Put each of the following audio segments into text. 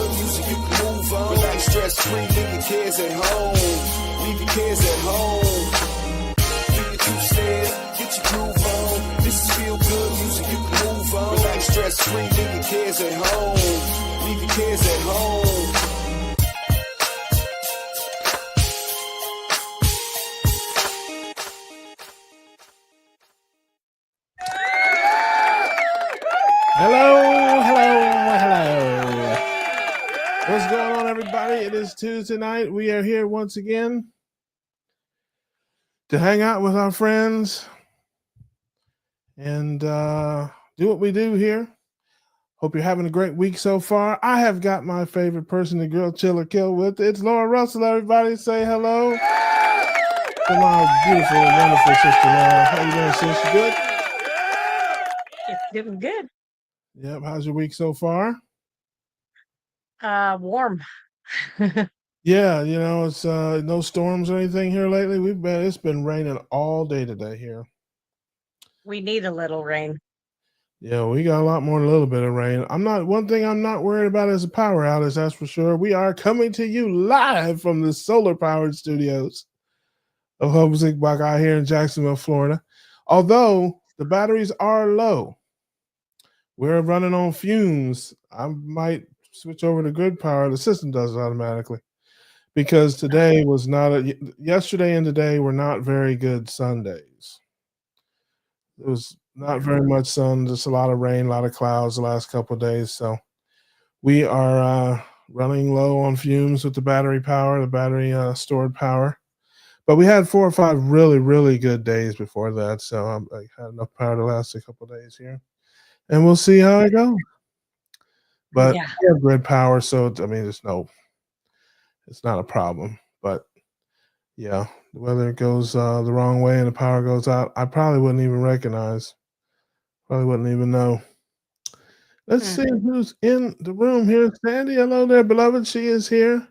good music, you can move on. Relax, stress free, leave your cares at home. Leave your cares at home. Do your two-step, get your groove on. This is feel good music, you can move on. Relax, stress free, leave your cares at home. Leave your cares at home. Hello. What's going on, everybody? It is Tuesday night. We are here once again to hang out with our friends and do what we do here. Hope you're having a great week so far. I have got my favorite person to grill, chill, or kill with. It's Laura Russell. Everybody say hello to my beautiful, wonderful sister, Laura. How you doing, sis? You good? It's doing good. Yep. How's your week so far? Warm. Yeah, it's no storms or anything here lately. It's been raining all day today here. We need a little rain. Yeah, we got a lot more than a little bit of rain. One thing I'm not worried about is a power outage, that's for sure. We are coming to you live from the solar powered studios of Hope Zigbach out here in Jacksonville, Florida. Although the batteries are low, we're running on fumes. I might switch over to grid power. The system does it automatically because today was yesterday and today were not very good Sundays. It was not very much sun, just a lot of rain, a lot of clouds the last couple of days. So we are running low on fumes with the battery power, the battery stored power. But we had 4 or 5 really, really good days before that. So I had enough power to last a couple of days here. And we'll see how it goes. But we have grid power, so it's not a problem. But yeah, whether it goes the wrong way and the power goes out, I probably wouldn't even recognize. Probably wouldn't even know. Let's see who's in the room here. Sandy, hello there, beloved. She is here.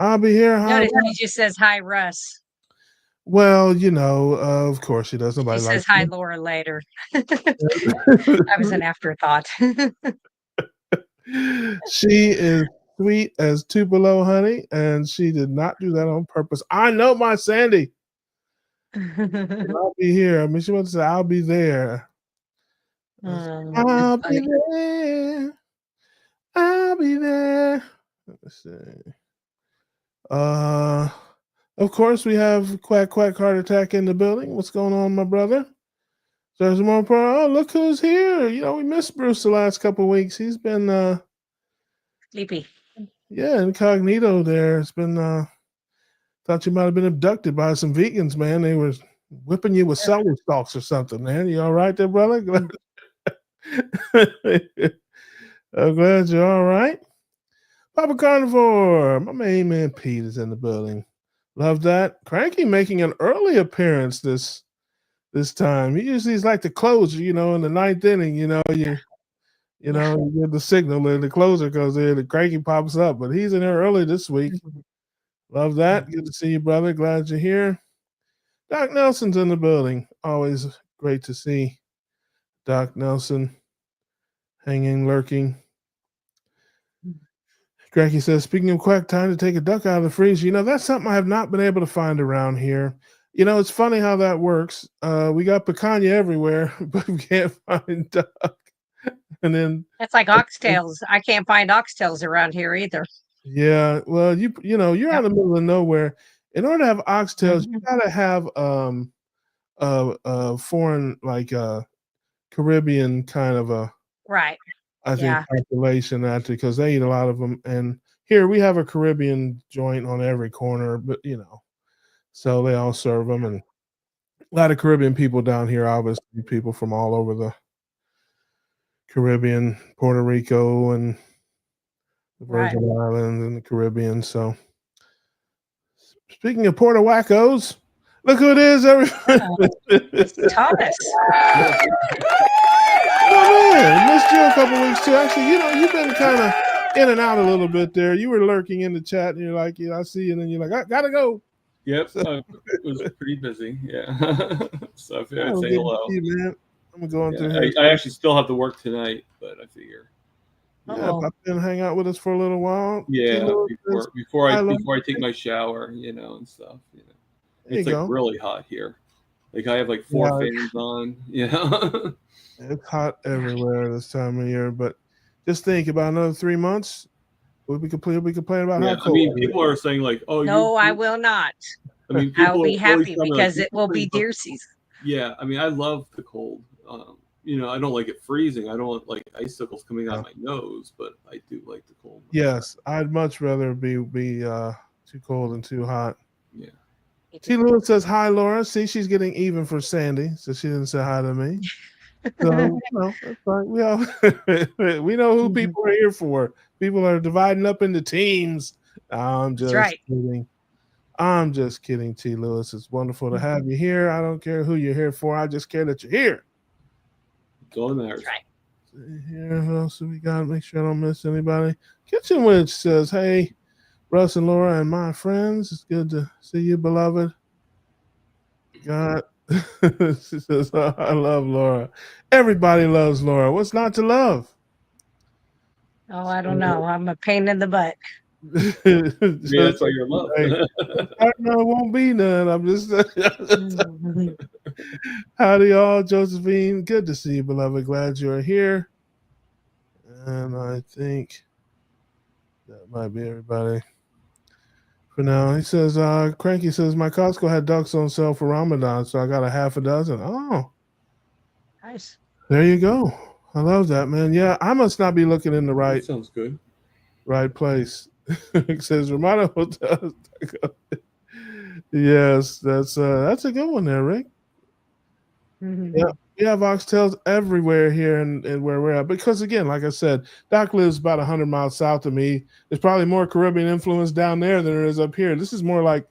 I'll be here. Notice he just says hi, Russ. Well, of course she does. Nobody she likes says hi, Laura, later. That was an afterthought. She is sweet as Tupelo honey, and she did not do that on purpose. I know my Sandy. I'll be here. I mean, she wants to say, I'll be there. I'll be there. I'll be there. Let's see. Of course, we have Quack Heart Attack in the building. What's going on, my brother? There's more. Oh, look who's here. We missed Bruce the last couple of weeks. He's been sleepy. Yeah, incognito there. It's been thought you might have been abducted by some vegans, man. They were whipping you with celery stalks or something, man. You all right there, brother? I'm glad you're all right. Papa Carnivore, my main man Pete is in the building. Love that. Cranky making an early appearance this time. He usually is like the closer, in the ninth inning, you give the signal and the closer goes in, the Cranky pops up, but he's in there early this week. Love that. Good to see you, brother. Glad you're here. Doc Nelson's in the building. Always great to see Doc Nelson hanging, lurking. Cranky says, speaking of quack, time to take a duck out of the freezer. That's something I have not been able to find around here. It's funny how that works. We got picanha everywhere, but we can't find duck. And then that's like oxtails. I can't find oxtails around here either. Yeah, well, you're out in the middle of nowhere. In order to have oxtails, you gotta have a foreign, like Caribbean kind of a right. I think population because they eat a lot of them. And here we have a Caribbean joint on every corner, but so they all serve them, and a lot of Caribbean people down here. Obviously, people from all over the Caribbean, Puerto Rico, and the Virgin Islands and the Caribbean. So, speaking of Puerto Wackos, look who it is, everybody. It's Thomas. Oh man, missed you a couple weeks too. Actually, you've been kind of in and out a little bit there. You were lurking in the chat, and you're like, I see you, and then you're like, I gotta go. Yep, it was pretty busy. Yeah, so I figured I'd say hello. You, man. I'm going through here. I actually still have to work tonight, but I figure Yeah, Oh, pop in and hang out with us for a little while. T. Yeah, Lewis says, before "Hi, Laura." I take my shower, and stuff. There you It's like go. really hot here. Like I have like four Yeah, fans on. Yeah. it's hot everywhere this time of year, but just think about another 3 months. We'll be complaining about how Yeah. I cold mean, it people are saying like, "Oh, no, I will not. I mean, I'll people be always happy tell me like, because "You're it will be complaining about." deer season. Yeah. I mean, I love the cold. I don't like it freezing. I don't want like icicles coming out Yeah. of my nose, but I do like the cold. Yes, I'd much rather be too cold and too hot. Yeah. T. Lewis says hi, Laura. See, she's getting even for Sandy, so she didn't say hi to me. So that's fine. We all we know who people are here for. People are dividing up into teams. I'm That's just right. kidding. I'm just kidding, T. Lewis. It's wonderful to have you here. I don't care who you're here for. I just care that you're here. It's all that matters. That's right. Here, what else do we got? Make sure I don't miss anybody. Kitchen Witch says, "Hey, Russ and Laura and my friends. It's good to see you, beloved." God. She says, "Oh, I love Laura. Everybody loves Laura. What's not to love?" Oh, I don't know. I'm a pain in the butt. Maybe that's why you're loved. Hey, no, it won't be none. I'm just howdy y'all, Josephine. Good to see you, beloved. Glad you're here. And I think that might be everybody for now. He says, Cranky says, my Costco had ducks on sale for Ramadan, so I got a half a dozen. Oh, Nice. there you go. I love that, man. Yeah, I must not be looking in the That sounds good. right place. It says Ramada Hotel. Yes, that's a good one there, Rick. Yeah, we have oxtails everywhere here and where we're at. Because again, like I said, Doc lives about 100 miles south of me. There's probably more Caribbean influence down there than there is up here. This is more like,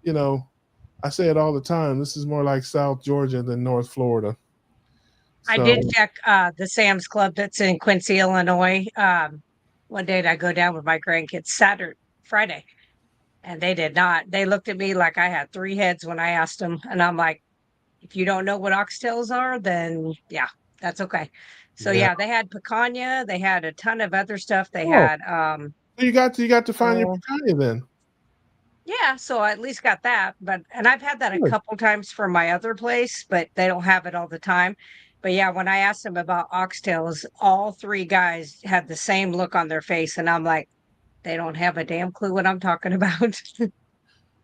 I say it all the time. This is more like South Georgia than North Florida. I did check the Sam's Club that's in Quincy, Illinois. One day I go down with my grandkids Friday, and they did not. They looked at me like I had three heads when I asked them, and I'm like, if you don't know what oxtails are, then yeah, that's okay. So yeah, they had picanha. They had a ton of other stuff. They had you got to find your picanha then. yeah, so I at least got that. And I've had that a couple times from my other place, but they don't have it all the time. But yeah, when I asked them about oxtails, all three guys had the same look on their face, and I'm like, they don't have a damn clue what I'm talking about.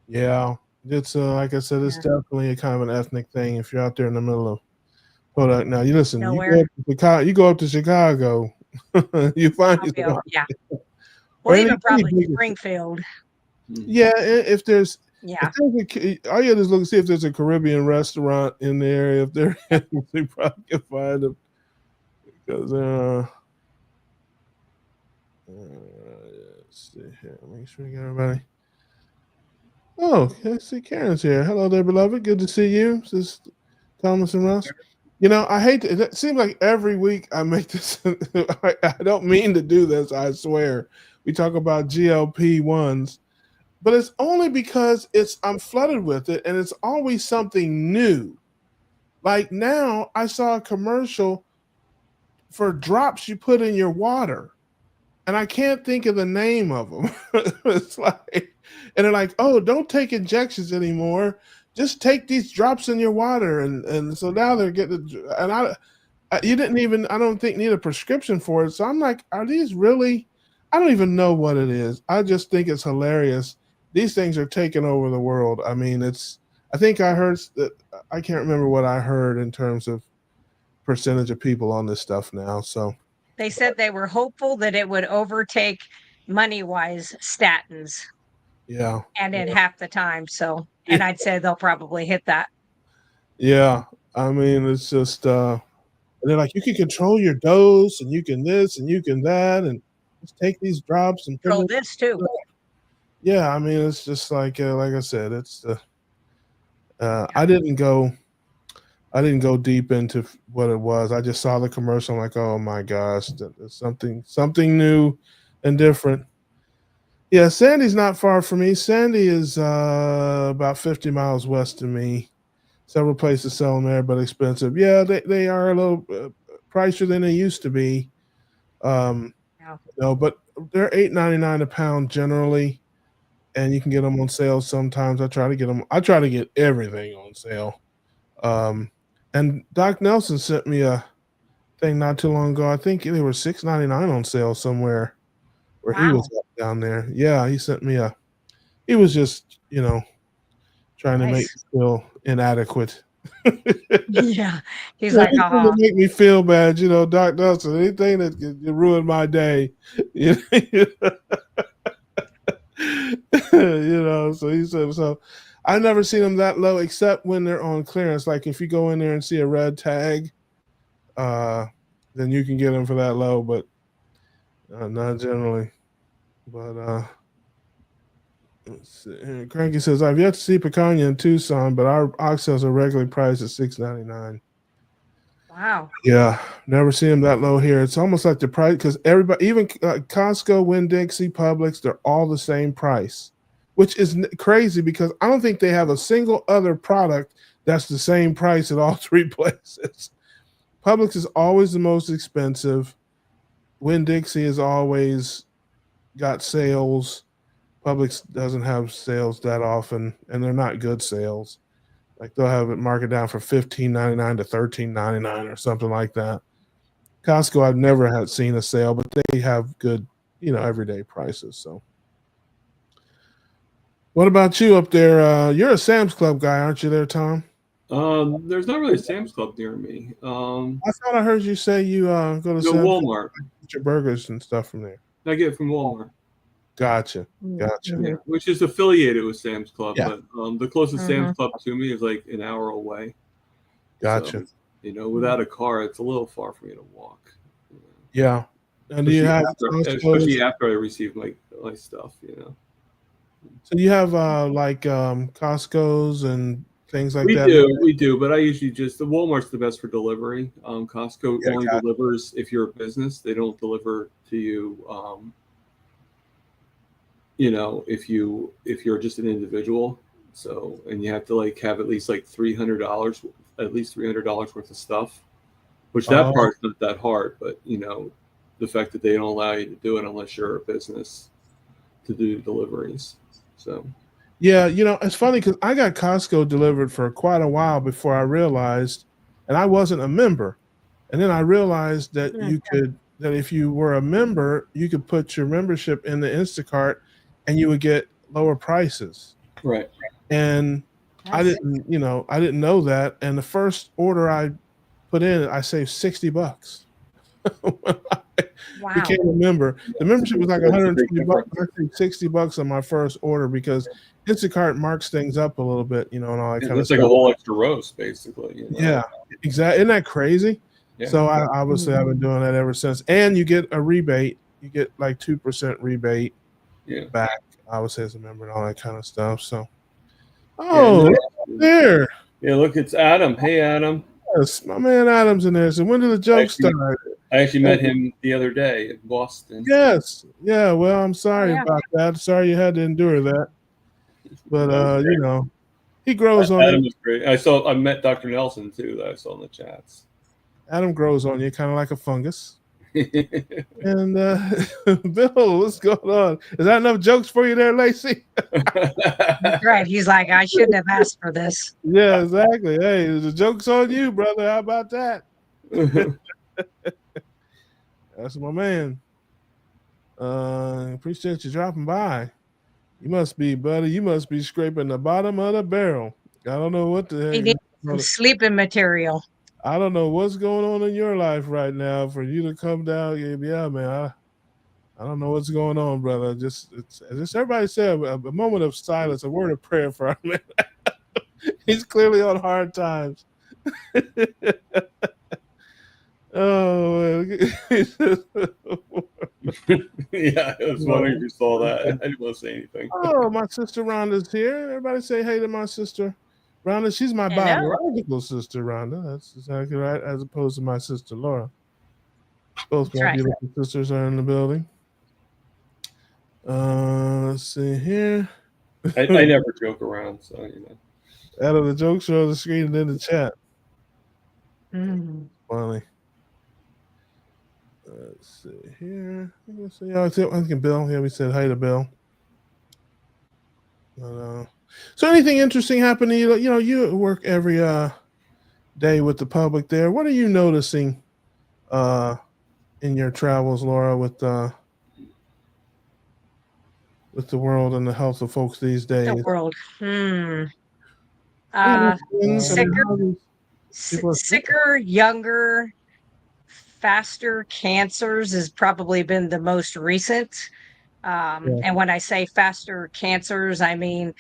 Yeah, it's like I said, it's definitely a kind of an ethnic thing. If you're out there in the middle of Kodak, now you listen, Nowhere. you go up to Chicago, you find yeah, or even probably Springfield. Yeah, if there's yeah, all you have to look and see if there's a Caribbean restaurant in the area. If there is, you probably can find them because let's see here. Make sure we get everybody. Oh, let's see, Karen's here. Hello there, beloved. Good to see you. This is Thomas and Russ. I hate to, it seems like every week I make this. I don't mean to do this. I swear. We talk about GLP-1s. But it's only because I'm flooded with it, and it's always something new. Like now, I saw a commercial for drops you put in your water, and I can't think of the name of them. It's like, and they're like, "Oh, don't take injections anymore. Just take these drops in your water." And so now they're getting, and you didn't even, I don't think, need a prescription for it. So I'm like, are these really? I don't even know what it is. I just think it's hilarious. These things are taking over the world. I mean, I think I heard that, I can't remember what I heard in terms of percentage of people on this stuff now. So they said they were hopeful that it would overtake money-wise statins. Yeah. And in half the time. So, and I'd say they'll probably hit that. Yeah. I mean, it's just, and they're like, you can control your dose and you can this and you can that. And just take these drops and control this too. Yeah, I mean, it's just like I said, it's I didn't go deep into what it was. I just saw the commercial. I'm like, oh my gosh, there's something new and different. Yeah, Sandy's not far from me. Sandy is about 50 miles west of me. Several places sell them there, but expensive. Yeah, they are a little pricier than they used to be. Wow. No, but they're $8.99 a pound generally, and you can get them on sale sometimes. I try to get them. I try to get everything on sale. And Doc Nelson sent me a thing not too long ago. I think they were $6.99 on sale somewhere where he was down there. Yeah, he sent me a. He was just, trying to make Nice. me feel inadequate. Yeah. He's like, Anything to make me feel bad, Doc Nelson. Anything that could ruin my day. So he said, so I've never seen them that low except when they're on clearance. Like if you go in there and see a red tag, then you can get them for that low, but not generally. But let's see here. Cranky says, I've yet to see picanha in Tucson, but our oxtails are regularly priced at $6.99. wow. Yeah, never seen them that low here. It's almost like the price because everybody, even Costco, Winn-Dixie, Publix, they're all the same price, which is crazy because I don't think they have a single other product that's the same price at all three places. Publix is always the most expensive. Winn-Dixie has always got sales. Publix doesn't have sales that often, and they're not good sales. Like they'll have it marked down for $15.99 to $13.99 or something like that. Costco, I've never seen a sale, but they have good, everyday prices. So, what about you up there? You're a Sam's Club guy, aren't you? There, Tom? There's not really a Sam's Club near me. I thought I heard you say you go to Sam's Walmart. Club, get your burgers and stuff from there. I get it from Walmart. Gotcha. Yeah, which is affiliated with Sam's Club, Yeah. but the closest Sam's Club to me is like an hour away. Gotcha. So, without a car, it's a little far for me to walk. Yeah. And do you have especially after I receive my stuff, So you have like Costco's and things like that? We do, but I usually the Walmart's the best for delivery. Costco only delivers if you're a business. They don't deliver to you if you're just an individual. So, and you have to have at least $300 worth of stuff, which that part's not that hard, but the fact that they don't allow you to do it unless you're a business to do deliveries. So yeah, it's funny because I got Costco delivered for quite a while before I realized, and I wasn't a member, and then I realized that that if you were a member, you could put your membership in the Instacart and you would get lower prices. Right. And I didn't know that. And the first order I put in, I saved $60 when I became a member. The membership was like $120. I saved $60 on my first order because Instacart marks things up a little bit, and all that kind of stuff. It's like a whole extra roast, basically. Yeah, exactly. Isn't that crazy? Yeah. So I obviously I've been doing that ever since. And you get a rebate. You get like 2% rebate back, obviously, as a member and all that kind of stuff. So, there. Yeah, look, it's Adam. Hey, Adam. Yes, my man Adam's in there. So when did the joke start? I actually met him the other day in Boston. Yes. Yeah, well, I'm sorry about that. Sorry you had to endure that. But, he grows on you. Adam is great. I met Dr. Nelson, too, that I saw in the chats. Adam grows on you kind of like a fungus. And Bill, what's going on? Is that enough jokes for you there, Lacey? That's right. He's like, I shouldn't have asked for this. Yeah, exactly. Hey, the joke's on you, brother. How about that? That's my man. Appreciate you dropping by. You must be, buddy. You must be scraping the bottom of the barrel. I don't know what the heck. He needs some sleeping material. I don't know what's going on in your life right now for you to come down. Yeah, man. I don't know what's going on, brother. Just everybody said, a moment of silence, a word of prayer for our man. He's clearly on hard times. Oh, man. Yeah, I was wondering if you saw that. I didn't want to say anything. Oh, my sister Rhonda's here. Everybody say hey to my sister Rhonda. She's my biological sister, Rhonda. That's exactly right, as opposed to my sister Laura. Both my beautiful sisters are in the building. Let's see here. I never joke around, so Out of the jokes are on the screen and in the chat. Mm-hmm. Funny. Let's see here. I think Bill. Yeah, we said hi to Bill. So anything interesting happened to you? You know, you work every day with the public there. What are you noticing in your travels, Laura, with the world and the health of folks these The days? world. Yeah, Sicker, people are sick. sicker, younger, faster cancers has probably been the most recent. Yeah. And when I say faster cancers, I mean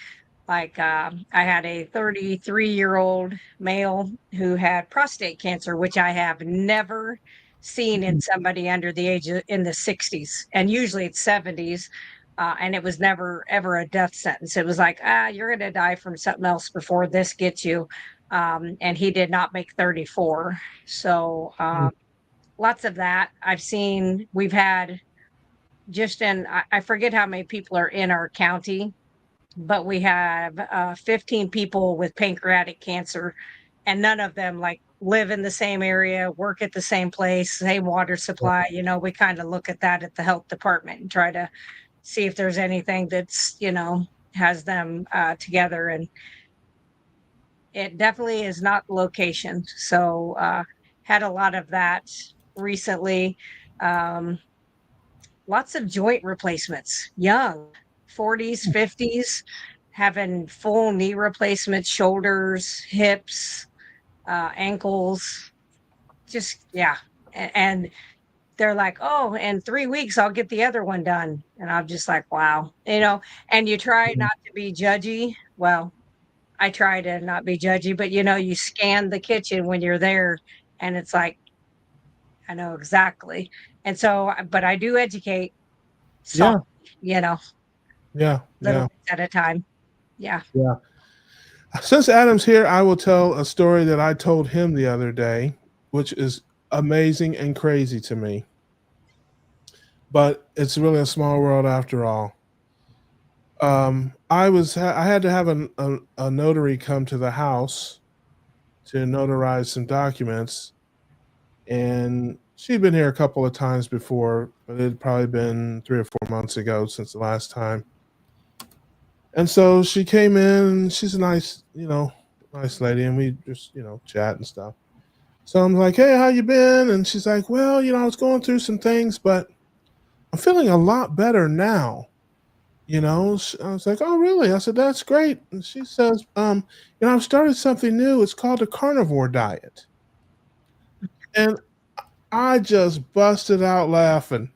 like I had a 33-year-old male who had prostate cancer, which I have never seen in somebody under the age of in the 60s, and usually it's 70s. And it was never ever a death sentence. It was like, you're going to die from something else before this gets you. And he did not make 34. So lots of that. I've seen, we've had just in, I forget how many people are in our county, but we have 15 people with pancreatic cancer, and none of them like live in the same area, work at the same place, same water supply. You know, we kind of look at that at the health department and try to see if there's anything that's, you know, has them together. And it definitely is not location. So had a lot of that recently. Um, Lots of joint replacements, young, 40s, 50s, having full knee replacements, shoulders, hips, ankles, just, yeah. And they're like, oh, in 3 weeks, I'll get the other one done. And I'm just like, wow, you know, and you try not to be judgy. Well, I try to not be judgy, but you know, you scan the kitchen when you're there and it's like, I know exactly. And so, but I do educate Yeah. softly, you know, Yeah. little Yeah. bits at a time. Yeah. Yeah. Since Adam's here, I will tell a story that I told him the other day, which is amazing and crazy to me. But it's really a small world after all. I had to have a notary come to the house to notarize some documents, and she'd been here a couple of times before, but it had probably been 3 or 4 months ago since the last time. And so she came in, and she's a nice, nice lady, and we just, chat and stuff. So I'm like, hey, how you been? And she's like, well, I was going through some things, but I'm feeling a lot better now. I was like, oh, really? I said, that's great. And she says, I've started something new. It's called a carnivore diet. And I just busted out laughing.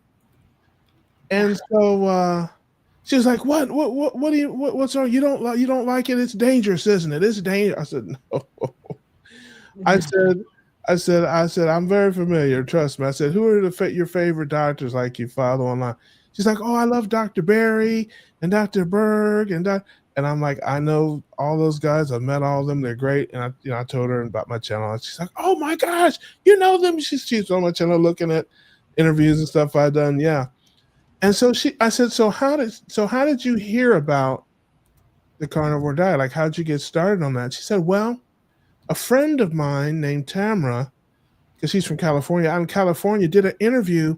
And so she was like, what do you, what's wrong? You don't like it? It's dangerous, isn't it? It's dangerous. I said, no. I said, I'm very familiar. Trust me. I said, who are your favorite doctors like you follow online? She's like, oh, I love Dr. Barry and Dr. Berg and I'm like, I know all those guys. I've met all of them. They're great. And I told her about my channel. And she's like, oh my gosh, you know them. She's on my channel looking at interviews and stuff I've done. Yeah. And so I said, so how did you hear about the carnivore diet? Like, how'd you get started on that? She said, well, a friend of mine named Tamara, because she's from California, out in California, did an interview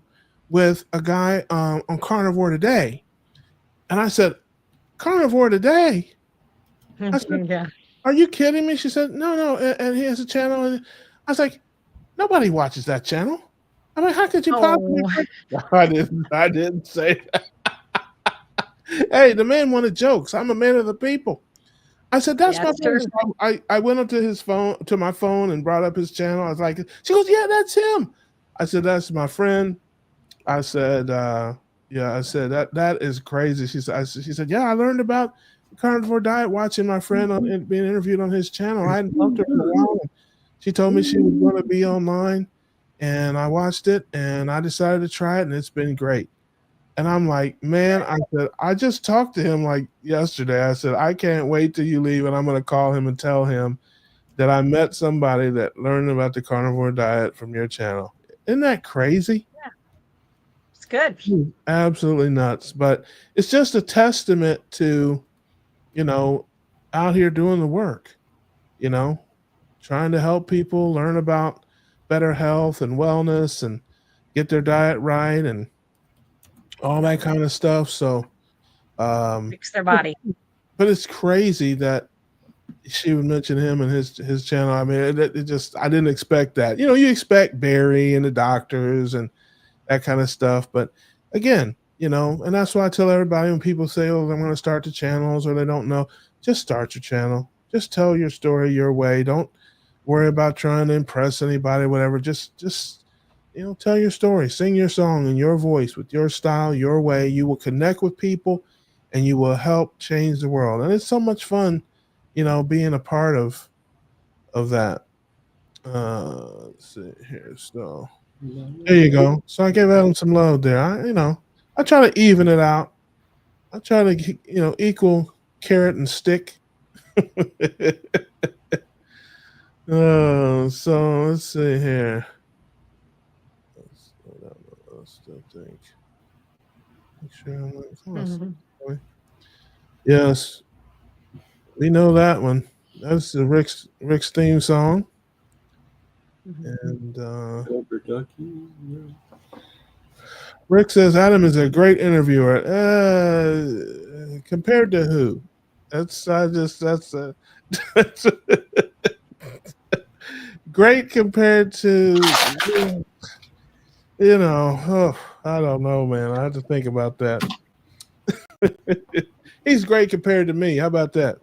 with a guy on Carnivore Today. And I said, Carnivore Today? I said, Yeah. are you kidding me? She said, no. And he has a channel. And I was like, nobody watches that channel. I mean, how could you possibly? I didn't say that. Hey, the man wanted jokes. I'm a man of the people. I said, that's my friend. So I went up to my phone and brought up his channel. I was like, she goes, yeah, that's him. I said, that's my friend. I said, yeah, I said, that is crazy. She said, yeah, I learned about the carnivore diet watching my friend being interviewed on his channel. I hadn't talked to her in a while. She told me she was going to be online, and I watched it, and I decided to try it, and it's been great. And I'm like, man, I said, I just talked to him like yesterday. I said, I can't wait till you leave, and I'm going to call him and tell him that I met somebody that learned about the carnivore diet from your channel. Isn't that crazy? Yeah. It's good. Absolutely nuts. But it's just a testament to, out here doing the work, trying to help people learn about better health and wellness and get their diet right and all that kind of stuff. So, Fix their body. but it's crazy that she would mention him and his channel. I mean, it just, I didn't expect that. You know, you expect Barry and the doctors and that kind of stuff. But again, you know, and that's why I tell everybody when people say, oh, I'm going to start the channels or they don't know, just start your channel. Just tell your story your way. Don't worry about trying to impress anybody, whatever. Just, you know, tell your story, sing your song in your voice with your style, your way. You will connect with people and you will help change the world. And it's so much fun, you know, being a part of that. Let's see here. So there you go. So I gave Adam some love there. I try to even it out. I try to, you know, equal carrot and stick. So let's see here. Let's think. Make sure I'm not. Yes, we know that one. That's the Rick's theme song. And Rick says Adam is a great interviewer. Compared to who? That's great compared to, you know. Oh, I don't know, man. I have to think about that. He's great compared to me. How about that?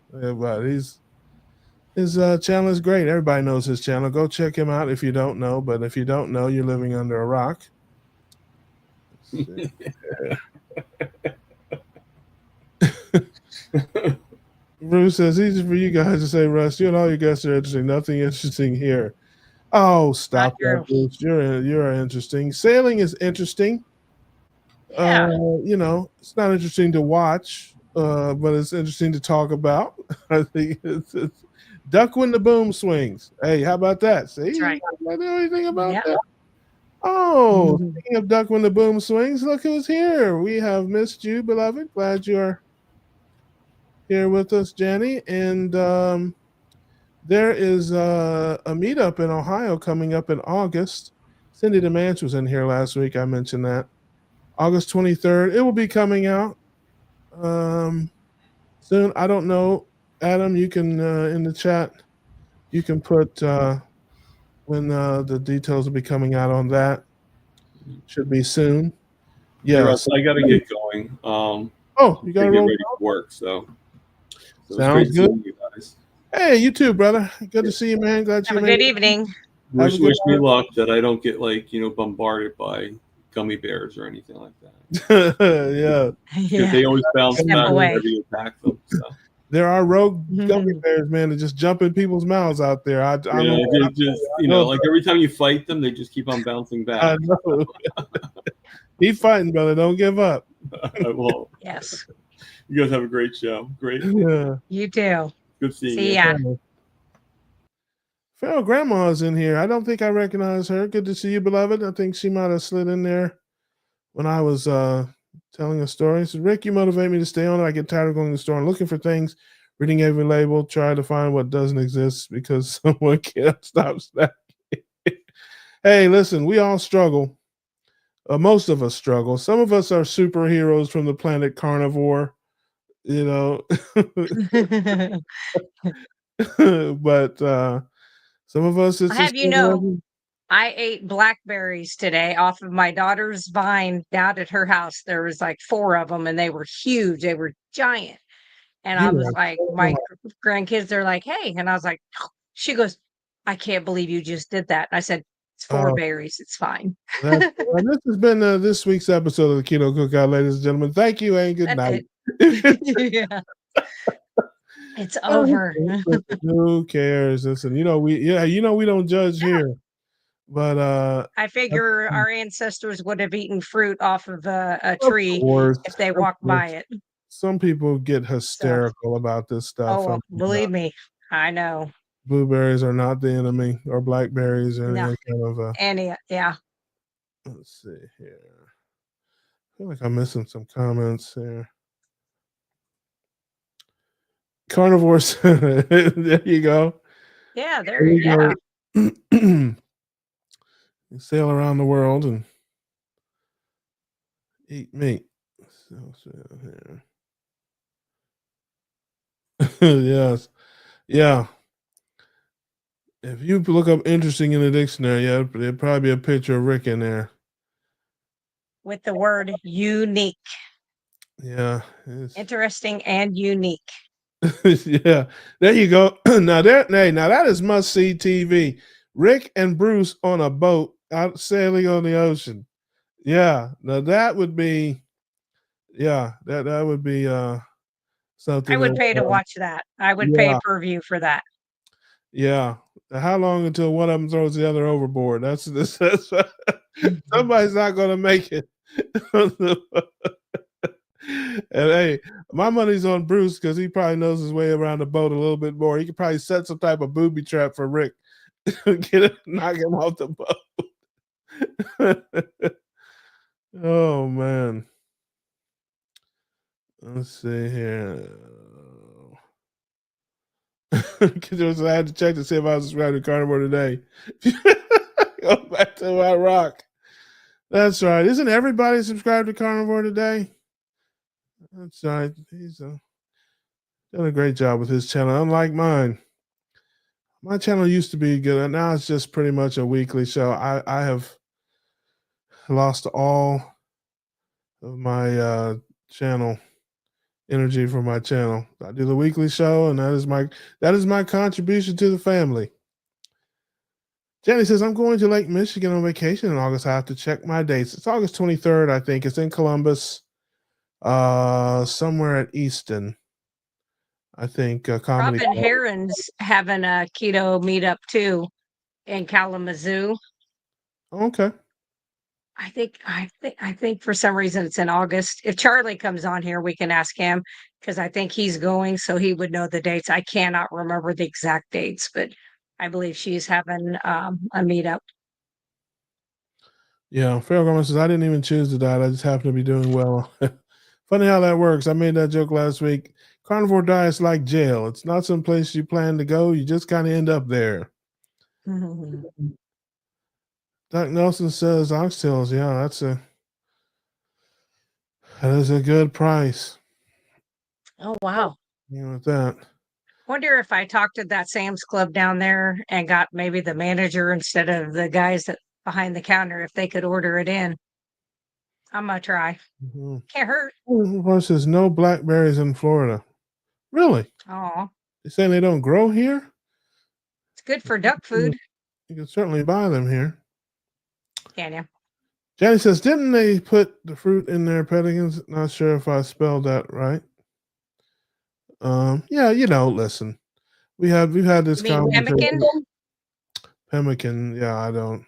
His channel is great. Everybody knows his channel. Go check him out if you don't know. But if you don't know, you're living under a rock. Bruce says, easy for you guys to say, Russ, you and all your guests are interesting. Nothing interesting here. Oh, stop that, Bruce. You're interesting. Sailing is interesting. Yeah. You know, it's not interesting to watch, but it's interesting to talk about. I think it's duck when the boom swings. Hey, how about that? See, that's right. I know anything about that. Oh, speaking of duck when the boom swings, look who's here. We have missed you, beloved. Glad you're here with us, Jenny. And there is a meetup in Ohio coming up in August. Cindy DeManch was in here last week. I mentioned that. August 23rd. It will be coming out soon. I don't know. Adam, you can, in the chat, you can put when the details will be coming out on that. Should be soon. Yes. I got to get going. You got to get roll ready for work. So sounds good. You guys. Hey, you too, brother. Good to see you, man. Glad you have a good evening. Wish me luck that I don't get bombarded by gummy bears or anything like that. Yeah. They always bounce back whenever you attack them. So. There are rogue gummy bears, man, that just jump in people's mouths out there. I know, like every time you fight them, they just keep on bouncing back. I know. Keep fighting, brother. Don't give up. I won't. Yes. You guys have a great show. Great. Yeah. You too. Good seeing you. See ya. Farrell Grandma's in here. I don't think I recognize her. Good to see you, beloved. I think she might have slid in there when I was telling a story. So, Rick, you motivate me to stay on it. I get tired of going to the store and looking for things, reading every label, try to find what doesn't exist because someone can't stop snacking. Hey, listen, we all struggle. Most of us struggle. Some of us are superheroes from the planet Carnivore, you know. But some of us, it's have you know, I ate blackberries today off of my daughter's vine down at her house. There was like 4 of them and they were huge. They were giant. And I was like, my grandkids, they're like, hey. And I was like, she goes, I can't believe you just did that. I said, it's 4 berries. It's fine. This has been this week's episode of the Keto Cookout, ladies and gentlemen. Thank you and good night. Yeah. It's over. Who cares? Listen, we don't judge here. But I figure our ancestors would have eaten fruit off of a tree if they walked by it. Some people get hysterical about this stuff. Oh, believe me, I know. Blueberries are not the enemy, or blackberries, or any kind of yeah. Let's see here. I feel like I'm missing some comments here. Carnivores. There you go. Yeah, there you go. You sail around the world and eat meat. Yes. Yeah. If you look up interesting in the dictionary, yeah, there'd probably be a picture of Rick in there. With the word unique. Yeah. Interesting and unique. Yeah. There you go. Now that is must see TV. Rick and Bruce on a boat out sailing on the ocean. Yeah. Now that would be that would be something I would that pay to watch that. I would pay yeah. per view for that. Yeah. How long until one of them throws the other overboard? That's somebody's not going to make it. And hey, my money's on Bruce because he probably knows his way around the boat a little bit more. He could probably set some type of booby trap for Rick, knock him off the boat. Oh man, let's see here. I had to check to see if I was subscribed to Carnivore today. Go back to my rock. That's right. Isn't everybody subscribed to Carnivore today? That's right. He's done a great job with his channel, unlike mine. My channel used to be good, and now it's just pretty much a weekly show. I have lost all of my channel energy for my channel. I do the weekly show, and that is my contribution to the family. Jenny says, I'm going to Lake Michigan on vacation in August. I have to check my dates. It's August 23rd, I think. It's in Columbus, somewhere at Easton. I think comedy. Robin Heron's having a keto meetup too in Kalamazoo. Okay. I think for some reason it's in August. If Charlie comes on here, we can ask him because I think he's going, so he would know the dates. I cannot remember the exact dates, but I believe she's having a meetup. Yeah, Farrell Gomez says, I didn't even choose to diet. I just happen to be doing well. Funny how that works. I made that joke last week. Carnivore diet's like jail. It's not some place you plan to go. You just kind of end up there. Mm-hmm. Doc Nelson says oxtails. Yeah, that is a good price. Oh, wow. You know, with that. Wonder if I talked to that Sam's Club down there and got maybe the manager instead of the guys that behind the counter, if they could order it in. I'm gonna try. Mm-hmm. Can't hurt. One says no blackberries in Florida. Really? Oh, They saying they don't grow here? it's good for duck food. You can certainly buy them here. Can you? Jenny says, didn't they put the fruit in their pelicans? Not sure if I spelled that right. Yeah, listen. We've had this conversation. Pemmican? Pemmican, yeah, I don't.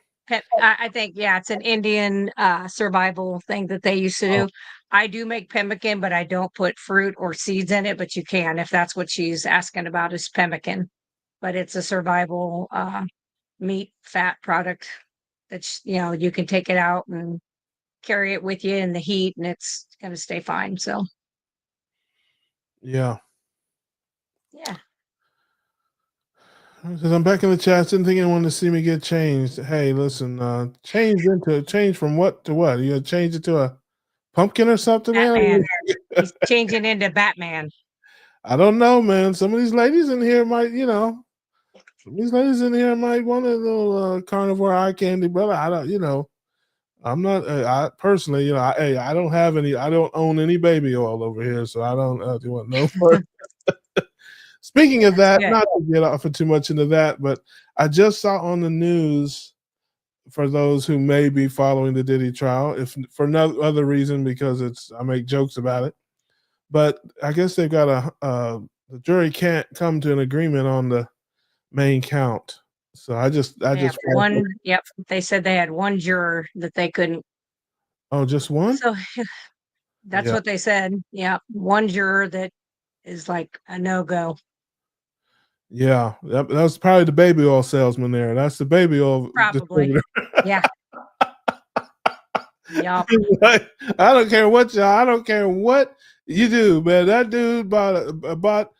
I think, yeah, it's an Indian survival thing that they used to do. I do make pemmican, but I don't put fruit or seeds in it, but you can if that's what she's asking about is pemmican. But it's a survival meat fat product that's, you can take it out and carry it with you in the heat and it's going to stay fine. So, yeah. Yeah. Because I'm back in the chat. Didn't think anyone to see me get changed. Hey, listen, change from what to what? You gonna change it to a pumpkin or something? Batman. He's changing into Batman. I don't know, man. Some of these ladies in here might, want a little carnivore eye candy, brother. I don't, I'm not. I personally, I don't have any. I don't own any baby oil over here, so I don't want no more. Speaking of that, not to get off too much into that, but I just saw on the news, for those who may be following the Diddy trial, if for no other reason because I make jokes about it, but I guess they've got the jury can't come to an agreement on the main count. So I just one. Yep, they said they had one juror that they couldn't. Oh, just one? So that's what they said. Yeah, one juror that is like a no-go. Yeah, that was probably the baby oil salesman there. That's the baby oil. Probably. Yeah. Yep. I don't care what you do, man. That dude bought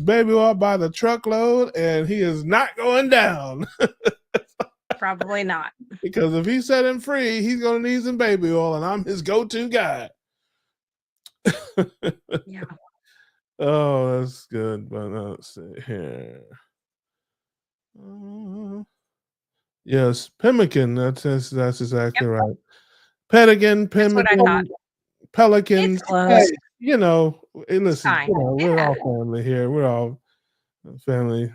baby oil by the truckload, and he is not going down. Probably not. Because if he set him free, he's going to need some baby oil, and I'm his go-to guy. Yeah. Oh, that's good. But let's see here. Yes, pemmican. That's exactly right. Pedigan, That's what I thought. pemmican, pelicans. It's close. Hey, you know, hey, listen, fine. you know, we're Yeah. all family here. We're all family.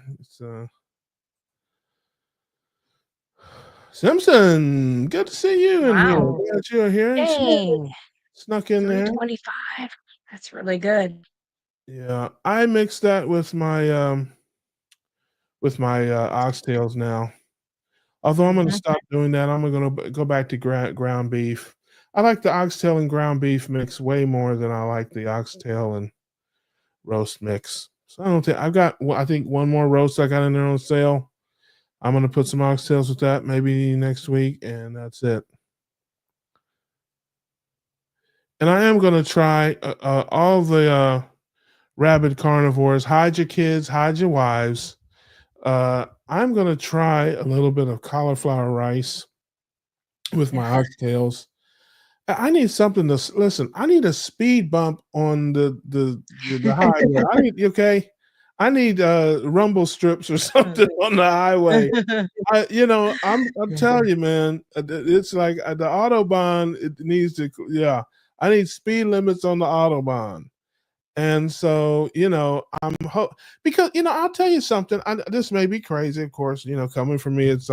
Simpson, good to see you in here. Wow. Glad you're here. And she Dang. snuck in there. 325. That's really good. Yeah, I mixed that with my oxtails now. Although I'm going to Mhm. stop doing that, I'm going to go back to ground beef. I like the oxtail and ground beef mix way more than I like the oxtail and roast mix. So I don't think I've got. I think one more roast I got in there on sale. I'm going to put some oxtails with that maybe next week, and that's it. And I am going to try all the rabid carnivores. Hide your kids, hide your wives. I'm going to try a little bit of cauliflower rice with my oxtails. I need something to listen. I need a speed bump on the highway. I need I need rumble strips or something on the highway. I'm telling you, man. It's like the autobahn. It needs to. Yeah, I need speed limits on the autobahn. And so, because I'll tell you something. This may be crazy, of course. Coming from me, it's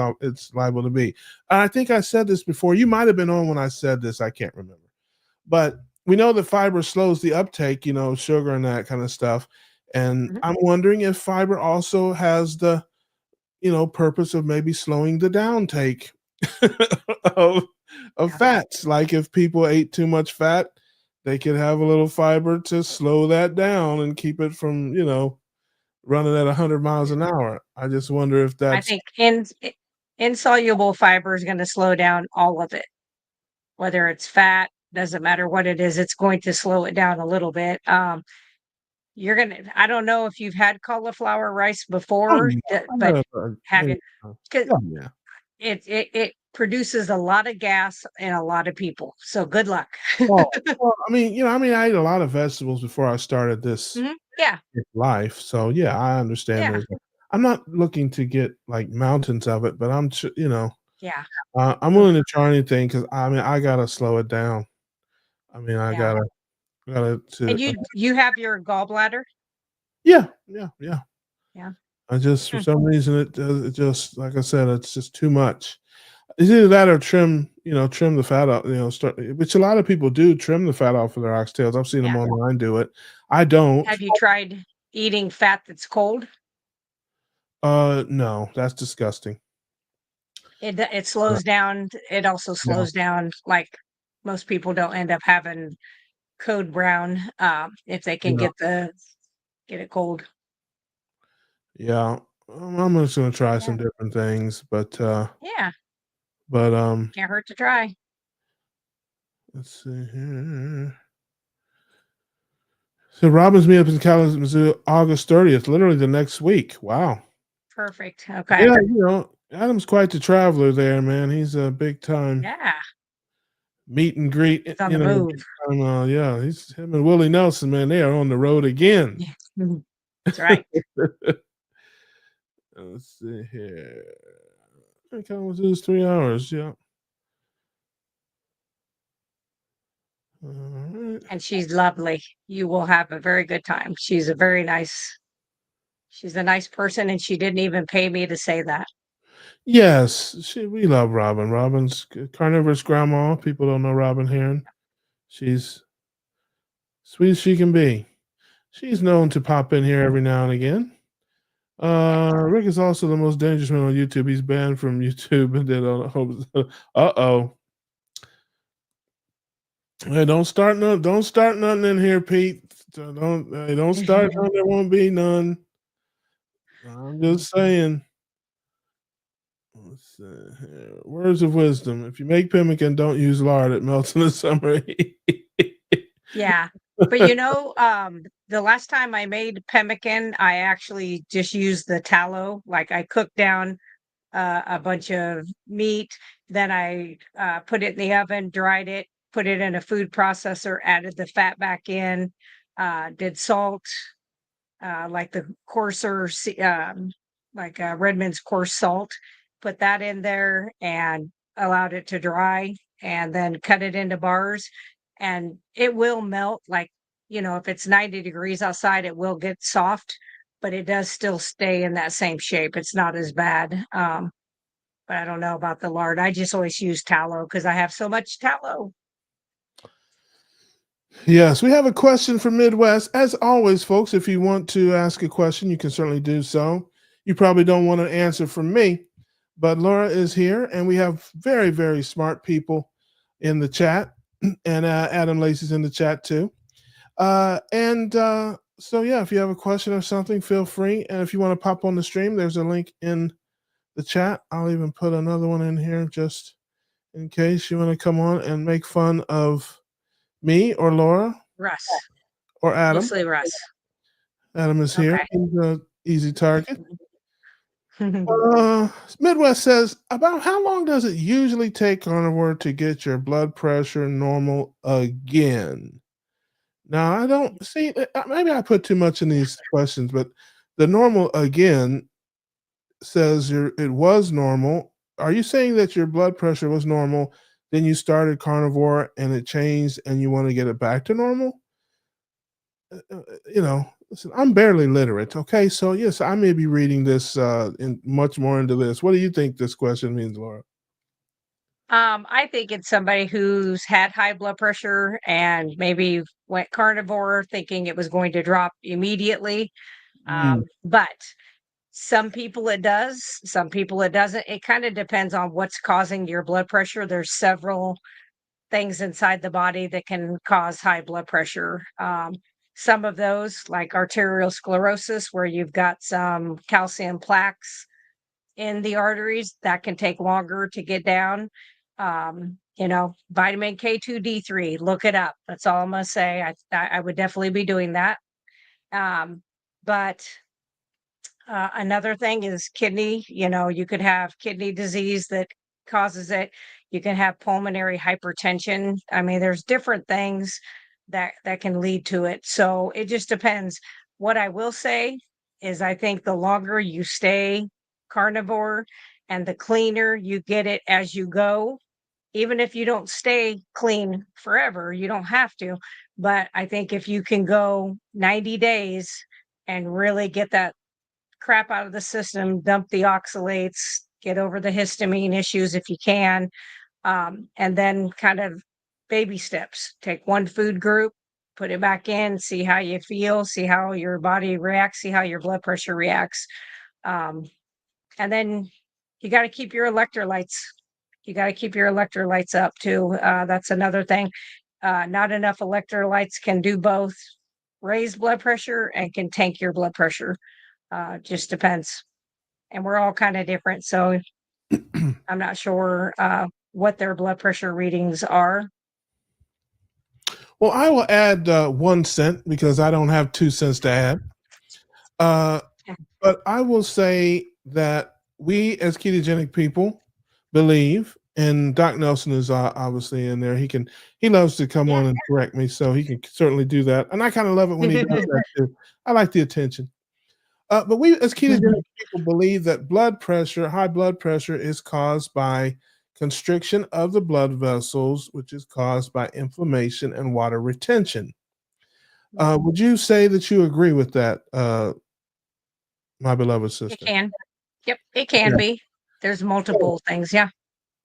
liable to be. And I think I said this before. You might have been on when I said this. I can't remember. But we know that fiber slows the uptake. Sugar and that kind of stuff. And I'm wondering if fiber also has the purpose of maybe slowing the downtake of fats. Like if people ate too much fat, they could have a little fiber to slow that down and keep it from, running at 100 miles an hour. I just wonder if I that's. think insoluble fiber is going to slow down all of it. Whether it's fat, doesn't matter what it is, it's going to slow it down a little bit. I don't know if you've had cauliflower rice before, but have you? Because Yeah. it produces a lot of gas in a lot of people. So good luck. Well, I ate a lot of vegetables before I started this Yeah. life. So yeah, I understand. Yeah. I'm not looking to get like mountains of it, but I'm Yeah. I'm willing to try anything because I gotta slow it down. I Yeah. gotta And you have your gallbladder? yeah. Yeah. I just for some reason it just like I said, it's just too much. It's either that or trim the fat off, which a lot of people do trim the fat off of their oxtails. I've seen them online do it. I don't. Have you tried eating fat that's cold? No, that's disgusting. It slows down. It also slows down, like most people don't end up having code brown if they can get it cold. Yeah. I'm just gonna try some different things, but Yeah, but can't hurt to try. let's see here. So Robin's meetup in Kalamazoo, August 30th, literally the next week. Wow. Perfect. Okay. Yeah, Adam's quite the traveler there, man. He's a big time Yeah, meet and greet. it's on the move. Yeah, he's him and Willie Nelson, man. They are on the road again. That's right. Let's see here. Kalamazoo's 3 hours. Yeah. All right. And she's lovely. You will have a very good time. She's a nice person, and she didn't even pay me to say that. Yes, we love Robin. Robin's carnivorous grandma. People don't know Robin Heron. She's sweet as she can be. She's known to pop in here every now and again. Rick is also the most dangerous man on YouTube. He's banned from YouTube and did uh-oh. Hey, don't start nothing in here, Pete. Don't start nothing. There won't be none. I'm just saying. Let's see here. Words of wisdom. If you make pemmican, don't use lard. It melts in the summer heat. Yeah. But the last time I made pemmican, I actually just used the tallow. Like I cooked down a bunch of meat. Then I put it in the oven, dried it, put it in a food processor, added the fat back in, did salt, like the coarser, like Redmond's coarse salt, put that in there and allowed it to dry, and then cut it into bars. And it will melt, like, if it's 90 degrees outside, it will get soft, but it does still stay in that same shape. It's not as bad. But I don't know about the lard. I just always use tallow because I have so much tallow. Yes, we have a question from Midwest. As always, folks, if you want to ask a question, you can certainly do so. You probably don't want an answer from me, but Laura is here, and we have very, very smart people in the chat, and Adam Lacey's in the chat too. So, yeah, if you have a question or something, feel free. And if you want to pop on the stream, there's a link in the chat. I'll even put another one in here just in case you want to come on and make fun of me or Laura. Russ. Or Adam. Mostly Russ. Adam is here. Okay. He's an easy target. Midwest says, about how long does it usually take carnivore to get your blood pressure normal again? Now, I don't see, maybe I put too much in these questions, but the normal again says it was normal. Are you saying that your blood pressure was normal, then you started carnivore and it changed and you want to get it back to normal? Listen, I'm barely literate. Okay, so yes, I may be reading this in much more into this. What do you think this question means, Laura? I think it's somebody who's had high blood pressure and maybe went carnivore thinking it was going to drop immediately. But some people it does, some people it doesn't. It kind of depends on what's causing your blood pressure. There's several things inside the body that can cause high blood pressure. Some of those, like arterial sclerosis, where you've got some calcium plaques in the arteries, that can take longer to get down. Vitamin K2D3, look it up. That's all I'm gonna say. I would definitely be doing that. But another thing is kidney. You could have kidney disease that causes it. You can have pulmonary hypertension. I mean, there's different things that can lead to it. So it just depends. What I will say is I think the longer you stay carnivore and the cleaner you get it as you go, even if you don't stay clean forever, you don't have to. But I think if you can go 90 days and really get that crap out of the system, dump the oxalates, get over the histamine issues if you can, and then kind of baby steps. Take one food group, put it back in, see how you feel, see how your body reacts, see how your blood pressure reacts. And then you got to keep your electrolytes. You got to keep your electrolytes up too. That's another thing. Not enough electrolytes can do both raise blood pressure and can tank your blood pressure. Just depends. And we're all kind of different. So I'm not sure what their blood pressure readings are. Well, I will add 1 cent because I don't have 2 cents to add. But I will say that we as ketogenic people believe, and Doc Nelson is obviously in there. He loves to come on and correct me, so he can certainly do that. And I kind of love it when he does that too. I like the attention. But we as ketogenic people believe that high blood pressure is caused by constriction of the blood vessels, which is caused by inflammation and water retention. Would you say that you agree with that, my beloved sister? It can. Yep, it can be. There's multiple things. Yeah.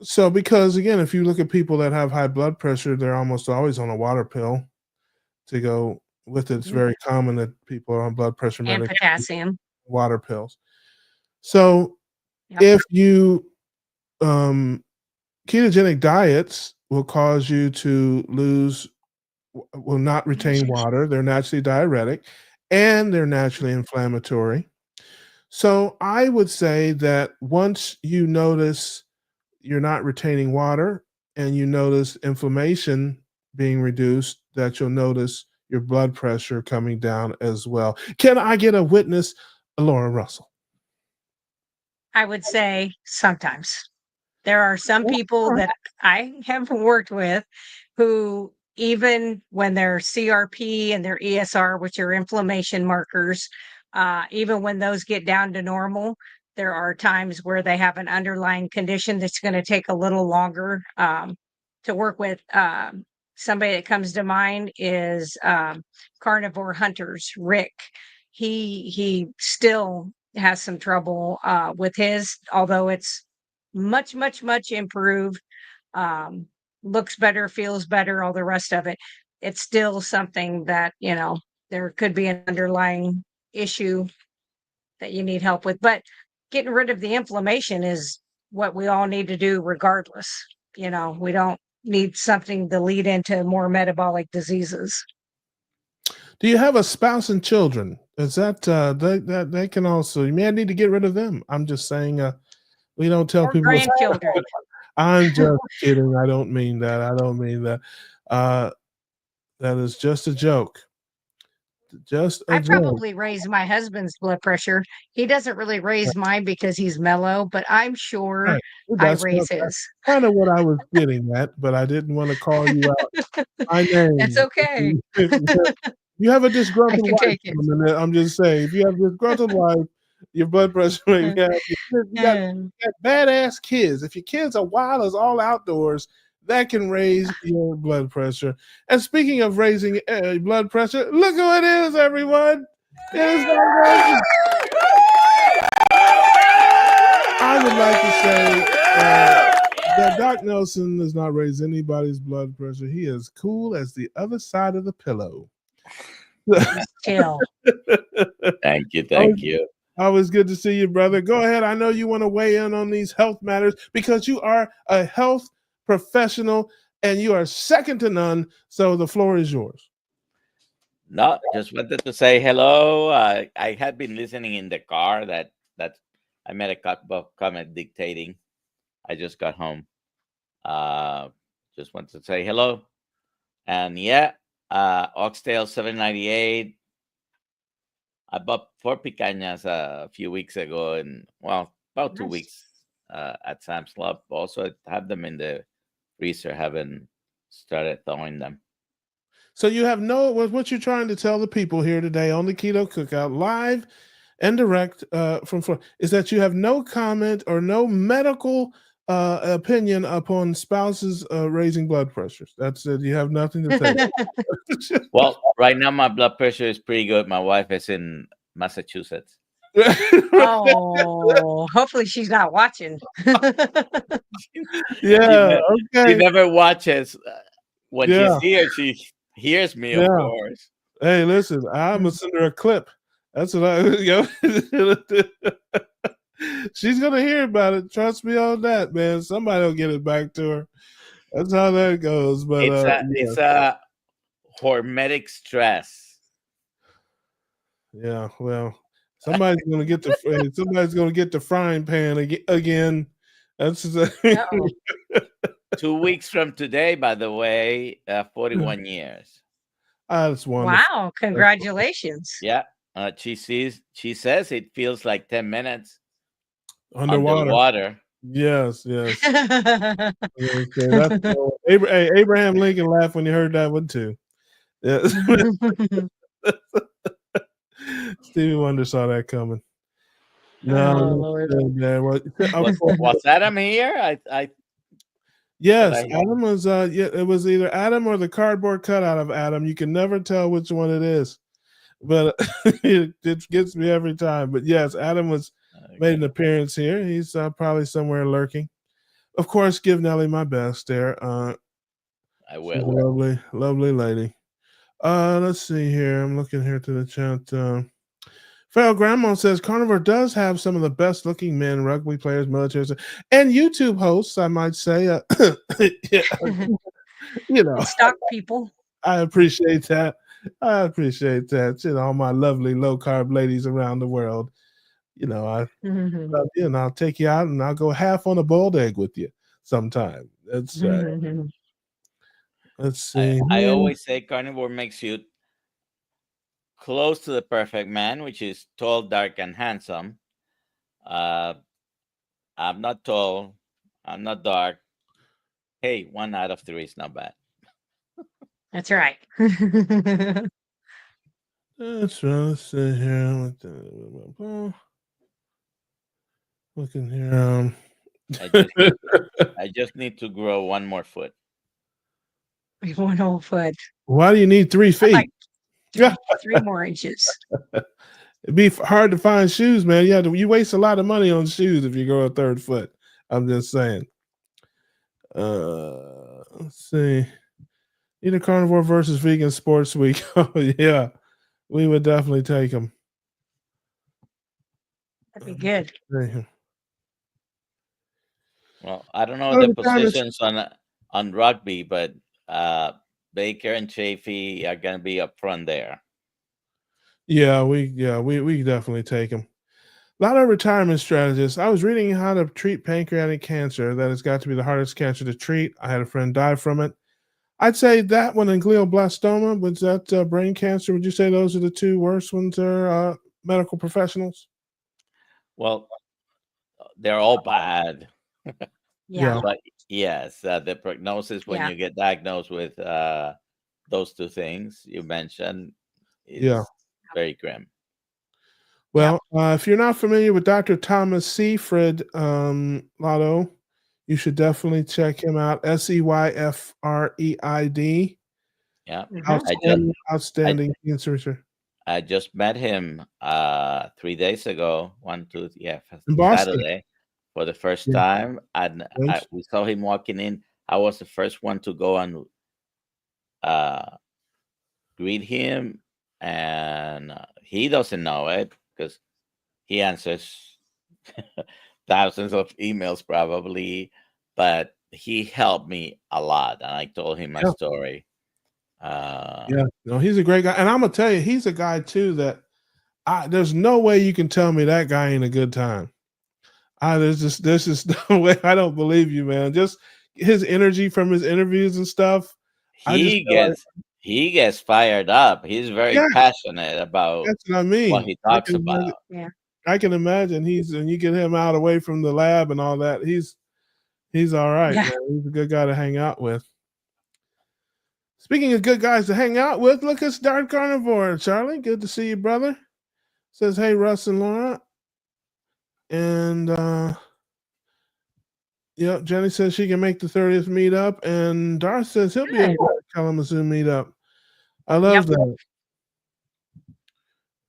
So, because again, if you look at people that have high blood pressure, they're almost always on a water pill to go with it. It's very common that people are on blood pressure and potassium, water pills. So, if you ketogenic diets will cause you to will not retain water. They're naturally diuretic and they're naturally inflammatory. So I would say that once you notice you're not retaining water and you notice inflammation being reduced, that you'll notice your blood pressure coming down as well. Can I get a witness, Laura Russell? I would say sometimes. There are some people that I have worked with who, even when their CRP and their ESR, which are inflammation markers, even when those get down to normal, there are times where they have an underlying condition that's going to take a little longer to work with. Somebody that comes to mind is Carnivore Hunters, Rick. He still has some trouble with his, although it's much, much, much improved. Looks better, feels better, all the rest of it. It's still something that, there could be an underlying issue that you need help with. But getting rid of the inflammation is what we all need to do regardless. We don't need something to lead into more metabolic diseases. Do you have a spouse and children? Is that they can also, you may need to get rid of them. I'm just saying, we don't tell people. Grandchildren. I'm just kidding. I don't mean that. That is just a joke. I probably raise my husband's blood pressure. He doesn't really raise mine because he's mellow, but I'm sure I raise his. That's kind of what I was getting at, but I didn't want to call you out by name. That's okay. You have a disgruntled wife. I'm just saying, if you have a disgruntled wife, your blood pressure may be you got badass kids. If your kids are wild as all outdoors, that can raise your blood pressure. And speaking of raising blood pressure, look who it is, everyone. It is I would like to say that Doc Nelson does not raise anybody's blood pressure. He is cool as the other side of the pillow. Chill. Thank you. Always good to see you, brother. Go ahead. I know you want to weigh in on these health matters because you are a health professional and you are second to none. So the floor is yours. No, just wanted to say hello. I had been listening in the car that I made a couple of comments dictating. I just got home. Just wanted to say hello. And Oxtail 798. I bought 4 picañas a few weeks ago, and about 2 weeks at Sam's Club. Also, I have them in the freezer. Haven't started thawing them. So you have what you're trying to tell the people here today on the Keto Cookout, live and direct from Florida, is that you have no comment or no medical opinion upon spouses raising blood pressures. That's it. You have nothing to say. Well, right now my blood pressure is pretty good. My wife is in Massachusetts. Oh, hopefully she's not watching. Okay. She never watches. When she's here, she hears me, of course. Hey, listen, I'm gonna send her a clip. That's what she's gonna hear about it. Trust me on that, man. Somebody will get it back to her. That's how that goes. But it's a hormetic stress. Yeah, well, somebody's gonna get the frying pan again. That's 2 weeks from today, by the way, 41 years. That's wonderful. Wow! Congratulations. Yeah, she says it feels like 10 minutes underwater. Yes. Okay, Abraham Lincoln laughed when he heard that one too. Yes. Stevie Wonder saw that coming. No, was Adam here? Yes, Adam was. It was either Adam or the cardboard cutout of Adam. You can never tell which one it is, but it gets me every time. But yes, Adam made an appearance here. He's probably somewhere lurking. Of course, give Nellie my best there. I will. Lovely lady. Let's see here. I'm looking here to the chat. Feral Grandma says Carnivore does have some of the best looking men, rugby players, military, and YouTube hosts, I might say. Stock people. I appreciate that. All my lovely low carb ladies around the world. I love you, and I'll take you out and I'll go half on a boiled egg with you sometime. That's let's see. I always say Carnivore makes you close to the perfect man, which is tall, dark, and handsome. I'm not tall. I'm not dark. Hey, 1 out of 3 is not bad. That's right. That's right. Let's see here. Looking here. I just need to grow 1 more foot. 1 whole foot. Why do you need 3 feet? Like 3 more inches. It'd be hard to find shoes, man. You waste a lot of money on shoes if you grow a 3rd foot. I'm just saying. Let's see. Either carnivore versus vegan sports week. Oh yeah, we would definitely take them. That'd be good. Well, I don't know the positions on rugby, but Baker and Chafee are going to be up front there. Yeah, we definitely take them. A lot of retirement strategists. I was reading how to treat pancreatic cancer. That has got to be the hardest cancer to treat. I had a friend die from it. I'd say that one and glioblastoma. Was that brain cancer? Would you say those are the 2 worst ones? Are medical professionals? Well, they're all bad. Yeah. But yes, the prognosis when you get diagnosed with those 2 things you mentioned is very grim. Well, if you're not familiar with Dr. Thomas Seyfried, Lotto, you should definitely check him out. Seyfreid. Yeah. Outstanding cancer researcher. I just met him 3 days ago. Saturday for the first time, and we saw him walking in. I was the first one to go and greet him, and he doesn't know it because he answers thousands of emails probably, but he helped me a lot, and I told him my story. He's a great guy, and I'm gonna tell you, he's a guy too that there's no way you can tell me that guy ain't a good time. There's just no way. I don't believe you, man. Just his energy from his interviews and stuff. He gets fired up. He's very passionate about that's what I mean. What he talks about. I can imagine when you get him out away from the lab and all that, he's all right. Man. He's a good guy to hang out with. Speaking of good guys to hang out with, look at Dark Carnivore. Charlie, good to see you, brother. Says, hey, Russ and Laura. And Jenny says she can make the 30th meetup. And Darth says he'll be at the Kalamazoo meetup. I love that.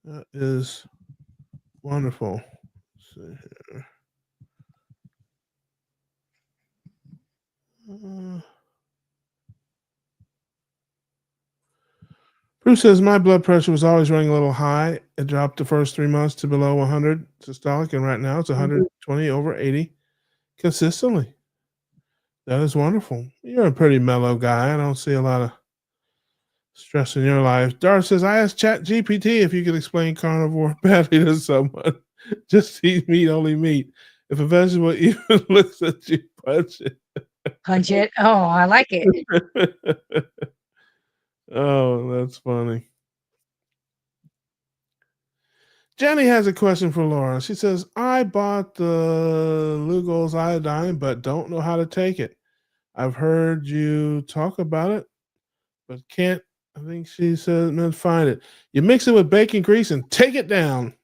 That is wonderful. Let's see here. Bruce says, my blood pressure was always running a little high. It dropped the first 3 months to below 100 systolic, and right now it's 120 over 80 consistently. That is wonderful. You're a pretty mellow guy. I don't see a lot of stress in your life. Darth says, I asked ChatGPT if you could explain carnivore badly to someone. Just eat meat, only meat. If a vegetable even looks at you, punch it. Punch it. Oh, I like it. Oh, that's funny. Jenny has a question for Laura. She says, I bought the Lugol's iodine, but don't know how to take it. I've heard you talk about it, but can't, I think she said, find it. You mix it with bacon grease and take it down.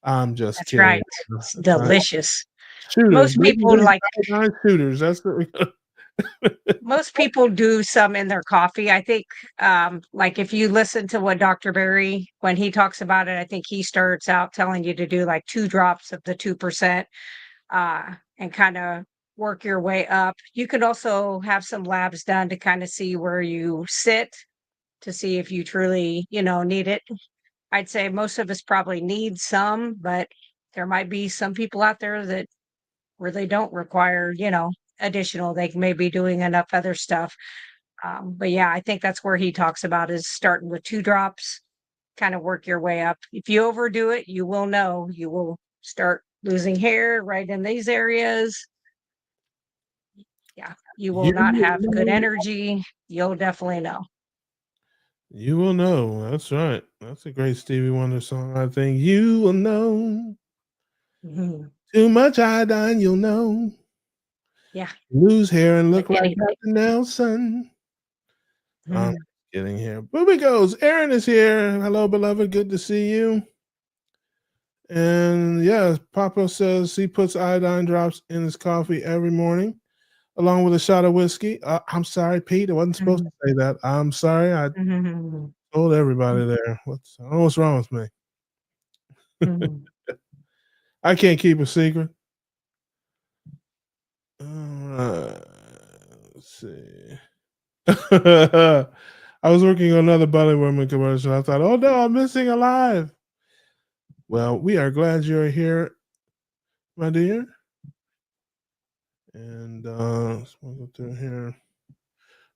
I'm just kidding. Right. It's delicious. Shooters. Most people like shooters. That's what we most people do some in their coffee. I think like if you listen to what Dr. Berry, when he talks about it, I think he starts out telling you to do like 2 drops of the 2% and kind of work your way up. You could also have some labs done to kind of see where you sit to see if you truly, need it. I'd say most of us probably need some, but there might be some people out there that really don't require, additional. They may be doing enough other stuff. But yeah, I think that's where he talks about is starting with 2 drops, kind of work your way up. If you overdo it, you will know. You will start losing hair right in these areas. Yeah, you will not have good energy. You'll definitely know. You will know. That's right. That's a great Stevie Wonder song, I think. You will know. Mm-hmm. Too much iodine, you'll know. Yeah. Lose hair and look like Anyway. Dr. Nelson. I'm Mhm. getting here. Booby goes. Aaron is here. Hello, beloved. Good to see you. And yeah, Papa says he puts iodine drops in his coffee every morning, along with a shot of whiskey. I'm sorry, Pete. I wasn't supposed to say that. I'm sorry. I Mhm. told everybody there. I don't know what's wrong with me. Mhm. I can't keep a secret. All right. Let's see. I was working on another Belly Woman commercial. I thought, oh no, I'm missing alive. Well, we are glad you're here, my dear. And let's go through here.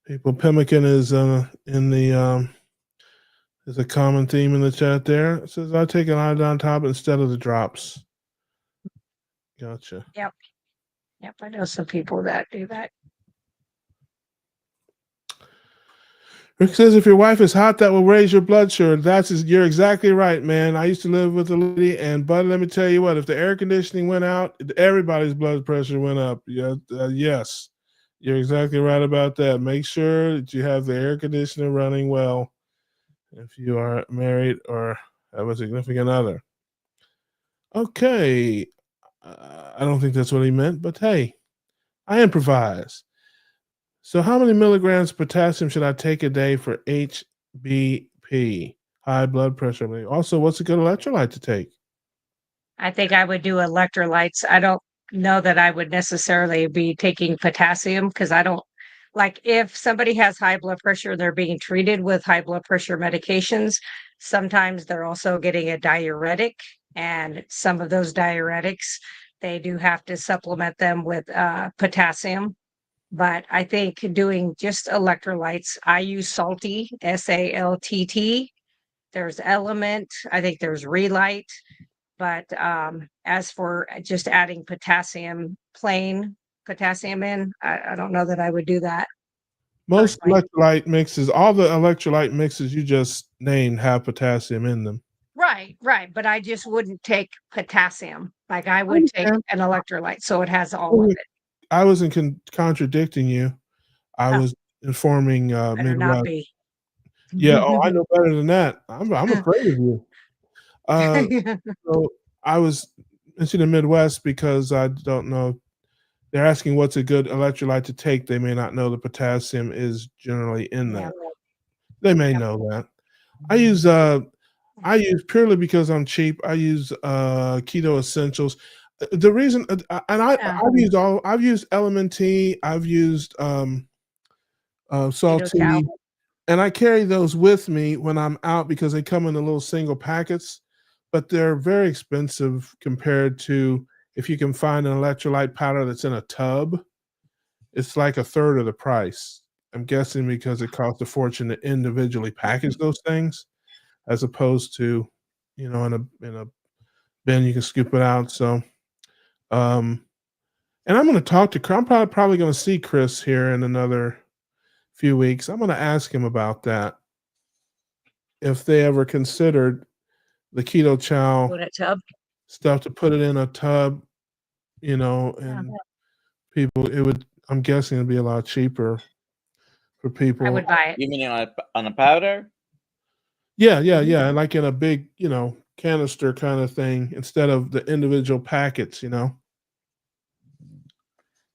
People, Pemmican is in the there's a common theme in the chat there. It says I take an iodine top instead of the drops. Gotcha. Yep. Yep. I know some people that do that. Rick says if your wife is hot, that will raise your blood sugar. You're exactly right, man. I used to live with a lady, and buddy, let me tell you what: if the air conditioning went out, everybody's blood pressure went up. Yeah, yes, you're exactly right about that. Make sure that you have the air conditioner running well if you are married or have a significant other. Okay, I don't think that's what he meant, but hey, I improvise. So, how many milligrams of potassium should I take a day for HBP, high blood pressure? Also, what's a good electrolyte to take? I think I would do electrolytes. I don't know that I would necessarily be taking potassium because I don't like if somebody has high blood pressure, they're being treated with high blood pressure medications. Sometimes they're also getting a diuretic, and some of those diuretics, they do have to supplement them with potassium. But I think doing just electrolytes, I use Salty, SALTT. There's Element, I think there's Relight. But as for just adding potassium, plain potassium in, I don't know that I would do that Most personally. electrolyte mixes, all the electrolyte mixes you just named, have potassium in them. Right, right. But I just wouldn't take potassium. Like I I would take understand. an electrolyte, so it has all of it. I wasn't contradicting you. I Oh, was informing better not Midwest. be. Yeah. Oh, I know better than that. I'm afraid of you. So I was mentioning Midwest because I don't know. They're asking what's a good electrolyte to take. They may not know the potassium is generally in Yeah. that. They may Yep. know that. I use purely because I'm cheap. I use Keto Essentials. The reason, and Yeah. I've used Element T. I've used Keto Salty, cow. and I carry those with me when I'm out because they come in the little single packets, but they're very expensive compared to if you can find an electrolyte powder that's in a tub. It's like a third of the price. I'm guessing because it costs a fortune to individually package those things, as opposed to, in a bin you can scoop it out. So, and I'm going to talk to. I'm probably going to see Chris here in another few weeks. I'm going to ask him about that. If they ever considered the keto chow Put it tub. stuff to put it in a tub, Yeah. and people, I'm guessing it'd be a lot cheaper for people. I would buy it. You mean on a powder? Yeah, like in a big, canister kind of thing instead of the individual packets.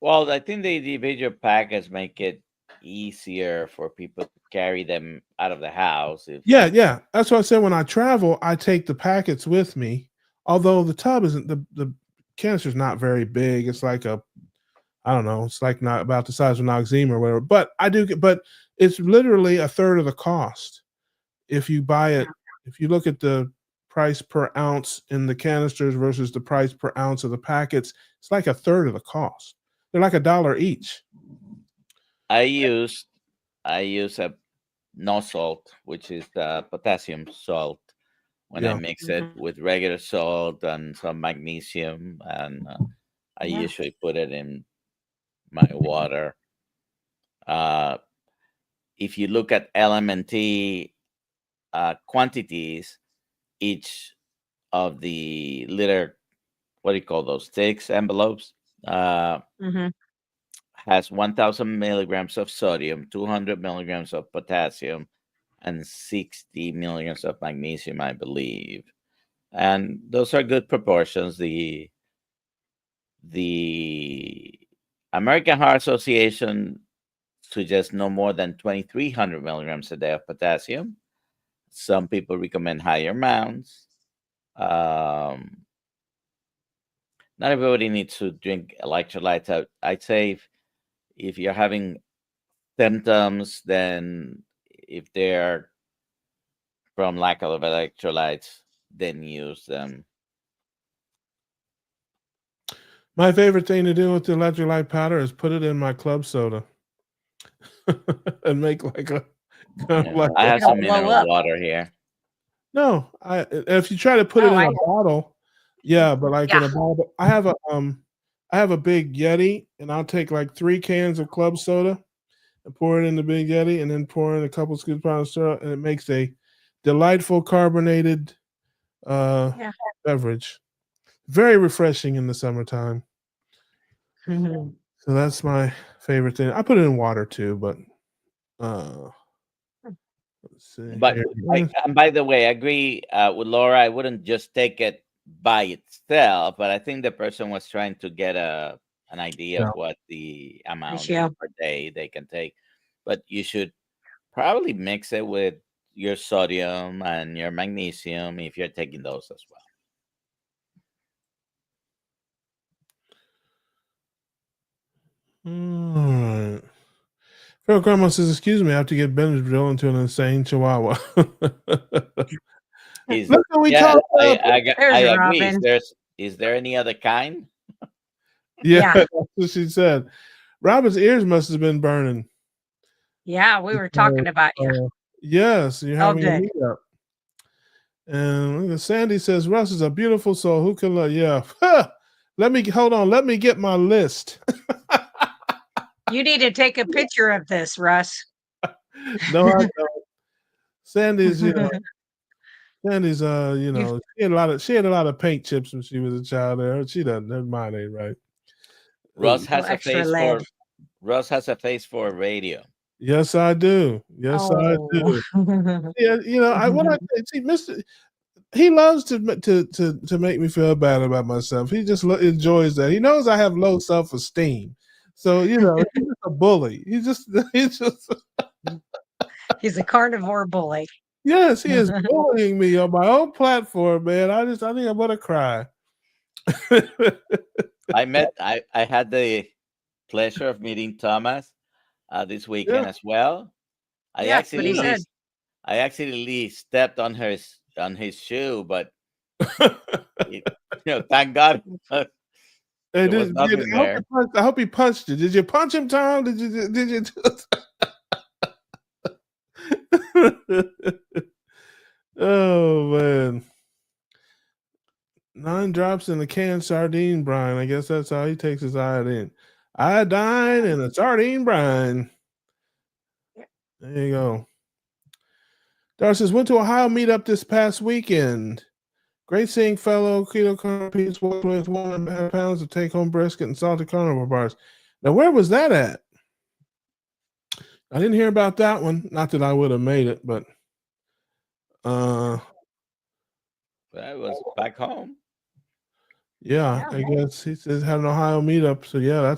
Well, I think the individual packets make it easier for people to carry them out of the house. Yeah. That's what I said. When I travel, I take the packets with me. Although the tub isn't the canister's not very big. It's like I don't know. It's like not about the size of an Noxzema or whatever. But but it's literally a third of the cost if you buy it. If you look at the price per ounce in the canisters versus the price per ounce of the packets, it's like a third of the cost. They're like $1 each. I use a no salt, which is potassium salt, when I mix it with regular salt and some magnesium, and I usually put it in my water. If you look at LMNT quantities, each of the liter what do you call those sticks, envelopes? Mm-hmm. Has 1,000 milligrams of sodium, 200 milligrams of potassium, and 60 milligrams of magnesium, I believe. And those are good proportions. The American Heart Association suggests no more than 2,300 milligrams a day of potassium. Some people recommend higher amounts. Not everybody needs to drink electrolytes. I'd say if you're having symptoms, then if they're from lack of electrolytes, then use them. My favorite thing to do with the electrolyte powder is put it in my club soda and make like a. I have some mineral water here. No, if you try to put it in a bottle, yeah, but like in a bottle, I have a big Yeti, and I'll take like 3 cans of club soda and pour it in the big Yeti, and then pour in a couple scoops of powdered syrup, and it makes a delightful carbonated beverage. Very refreshing in the summertime. Mm-hmm. So that's my favorite thing. I put it in water too, but let's see. But by the way, I agree with Laura. I wouldn't just take it by itself, but I think the person was trying to get an idea of what the amount per day they can take. But you should probably mix it with your sodium and your magnesium if you're taking those as well. All right. Phil Grandma says, "Excuse me, I have to get Benadryl into an insane chihuahua." Look what we talked about. I agree. Is there any other kind? Yeah, that's what she said. Robin's ears must have been burning. Yeah, we were talking about you. Yes, you're having a meetup. And Sandy says, "Russ is a beautiful soul. Who can love?" Yeah. Let me get my list. You need to take a picture of this, Russ. No, I don't. Sandy's, Sandy's, she had a lot of paint chips when she was a child. There, she doesn't. Her mind ain't right. Russ has a face for radio. Yes, I do. Yes, I do. Yeah, Mr. He loves to make me feel bad about myself. He just enjoys that. He knows I have low self-esteem. So, he's just a bully. He's a carnivore bully. Yes, he is bullying me on my own platform, man. I think I'm gonna cry. I had the pleasure of meeting Thomas this weekend as well. I accidentally stepped on his shoe, but thank God. I hope he punched you. Did you punch him, Tom? Did you? Oh man. 9 drops in a canned sardine brine. I guess that's how he takes his iodine. Iodine and a sardine brine. There you go. Darcy says, went to Ohio meetup this past weekend. Great seeing fellow keto carnies walking with 1.5 pounds of take-home brisket and salted carnivore bars. Now, where was that at? I didn't hear about that one. Not that I would have made it, but that was back home. Yeah, I guess he says had an Ohio meetup. So yeah,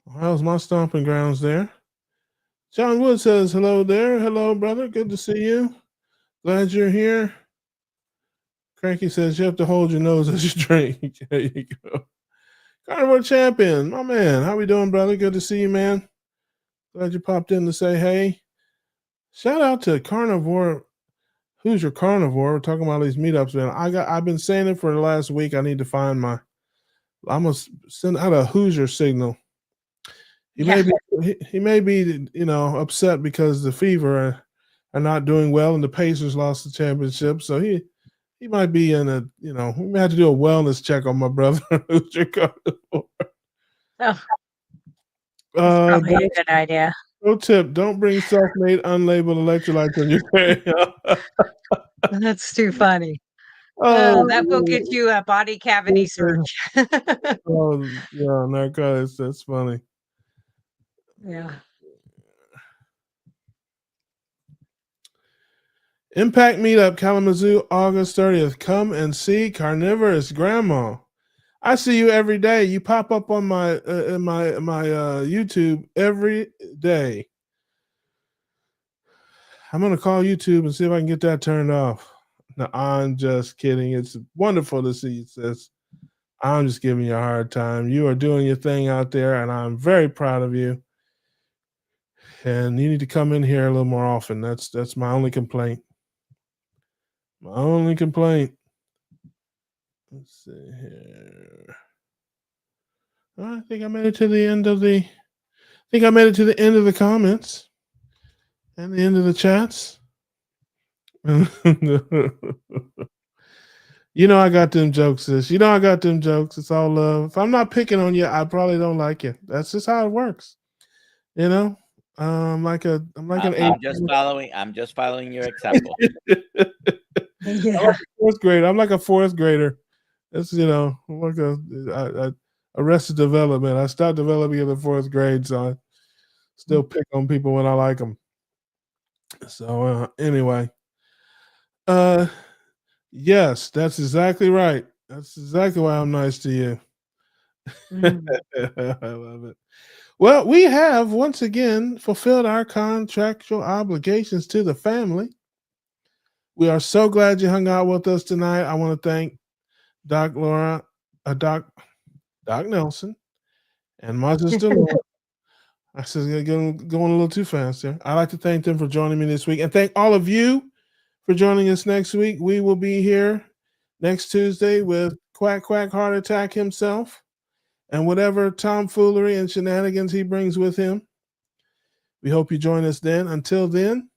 Ohio's my stomping grounds there. John Wood says hello there. Hello, brother. Good to see you. Glad you're here. Cranky says you have to hold your nose as you drink. There you go. Carnivore Champion, my man. How we doing, brother? Good to see you, man. Glad you popped in to say hey. Shout out to Carnivore. Who's your carnivore? We're talking about these meetups, man. I've been saying it for the last week. I need to find I'm gonna send out a Hoosier signal. He may be upset because the Fever are not doing well and the Pacers lost the championship. So he might be we may have to do a wellness check on my brother Hoosier carnivore. Probably a good idea. Pro tip: don't bring self-made unlabeled electrolytes on your carry-on. That's too funny. Oh, that will get you a body cavity search. Oh, yeah, narcotics. That's funny. Yeah. Impact Meetup, Kalamazoo, August 30th. Come and see Carnivorous Grandma. I see you every day. You pop up on my in my YouTube every day. I'm gonna call YouTube and see if I can get that turned off. No, I'm just kidding. It's wonderful to see you, sis. I'm just giving you a hard time. You are doing your thing out there, and I'm very proud of you. And you need to come in here a little more often. That's my only complaint. My only complaint. Let's see here. I think I made it to the end of the. I think I made it to the end of the comments and the end of the chats. You know I got them jokes, sis. You know I got them jokes. It's all love. If I'm not picking on you, I probably don't like you. That's just how it works. You know, I'm like an I'm just following your example. Yeah. Fourth grade. I'm like a fourth grader. It's I'm like a arrested development. I stopped developing in the fourth grade, so I still pick on people when I like them. So anyway, yes, that's exactly right. That's exactly why I'm nice to you. I love it. Well, we have once again fulfilled our contractual obligations to the family. We are so glad you hung out with us tonight. I want to thank Doc Laura, Doc Nelson, and my sister Laura. I said going a little too fast there. I'd like to thank them for joining me this week, and thank all of you for joining us next week. We will be here next Tuesday with Quack Quack Heart Attack himself and whatever tomfoolery and shenanigans he brings with him. We hope you join us then. Until then,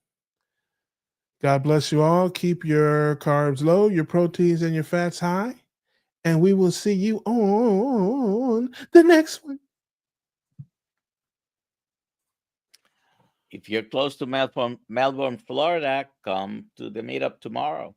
God bless you all. Keep your carbs low, your proteins and your fats high, and we will see you on the next one. If you're close to Melbourne, Florida, come to the meetup tomorrow.